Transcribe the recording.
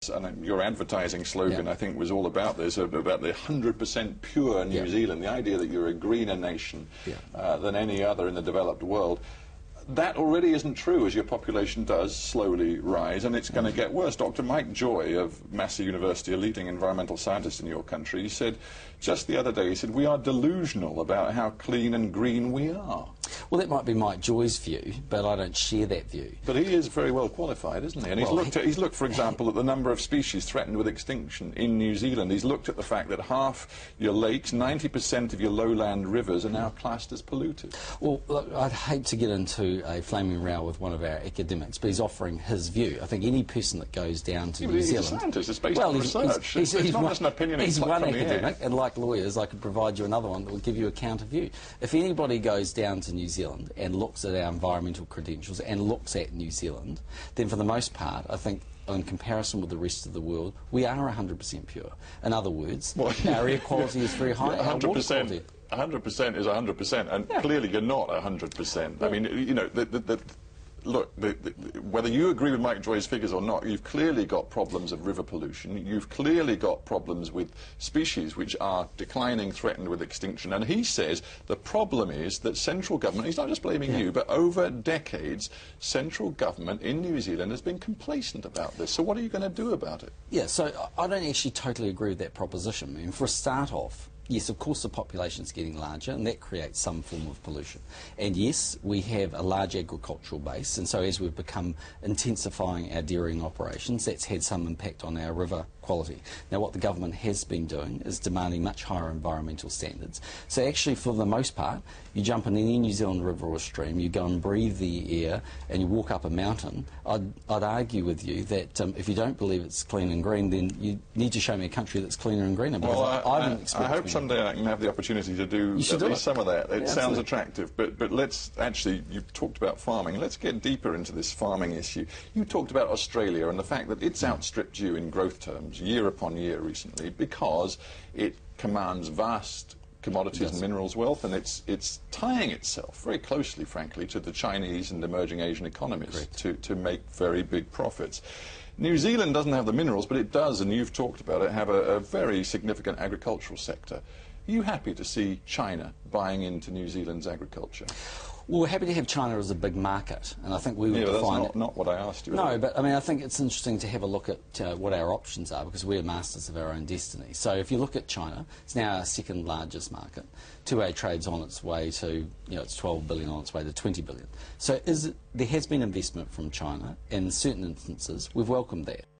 And your advertising slogan, I think, was all about this, about the 100% pure New Zealand, the idea that you're a greener nation than any other in the developed world. That already isn't true as your population does slowly rise, and it's going to get worse. Dr. Mike Joy of Massey University, a leading environmental scientist in your country, he said just the other day, he said, we are delusional about how clean and green we are. Well, that might be Mike Joy's view, but I don't share that view. But he is very well qualified, isn't he? And he's looked, for example, at the number of species threatened with extinction in New Zealand. He's looked at the fact that half your lakes, 90% of your lowland rivers are now classed as polluted. Well, look, I'd hate to get into a flaming row with one of our academics, but he's offering his view. I think any person that goes down to New Zealand... He's a scientist. It's based on research. It's not just an opinion. He's one academic, and like lawyers, I could provide you another one that will give you a counter view. If anybody goes down to New Zealand and looks at our environmental credentials and looks at New Zealand, then for the most part, I think in comparison with the rest of the world, we are 100% pure. In other words, our air quality is very high. 100%. 100% is 100%, and clearly you're not 100%. I mean, you know, look, whether you agree with Mike Joy's figures or not, you've clearly got problems of river pollution. You've clearly got problems with species which are declining, threatened with extinction. And he says the problem is that central government, he's not just blaming you, but over decades, central government in New Zealand has been complacent about this. So what are you going to do about it? Yeah, so I don't actually totally agree with that proposition. I mean, for a start off, yes, of course the population's getting larger, and that creates some form of pollution. And yes, we have a large agricultural base, and so as we've become intensifying our dairying operations, that's had some impact on our river quality. Now, what the government has been doing is demanding much higher environmental standards. So actually, for the most part, you jump in any New Zealand river or stream, you go and breathe the air, and you walk up a mountain, I'd argue with you that if you don't believe it's clean and green, then you need to show me a country that's cleaner and greener. Well, I hope someday I can have the opportunity to do at least some of that. It sounds attractive, but let's actually, you've talked about farming, let's get deeper into this farming issue. You talked about Australia and the fact that it's outstripped you in growth terms year upon year recently because it commands vast commodities and minerals wealth, and it's tying itself very closely, frankly, to the Chinese and emerging Asian economies to make very big profits. New Zealand doesn't have the minerals, but it does, and you've talked about it, have a very significant agricultural sector. Are you happy to see China buying into New Zealand's agriculture? Well, we're happy to have China as a big market, and I think we would define that's not what I asked you. No, but I mean, I think it's interesting to have a look at what our options are, because we're masters of our own destiny. So if you look at China, it's now our second largest market. Two-way trade's on its way to, you know, it's 12 billion on its way to 20 billion. So there has been investment from China, and in certain instances, we've welcomed that.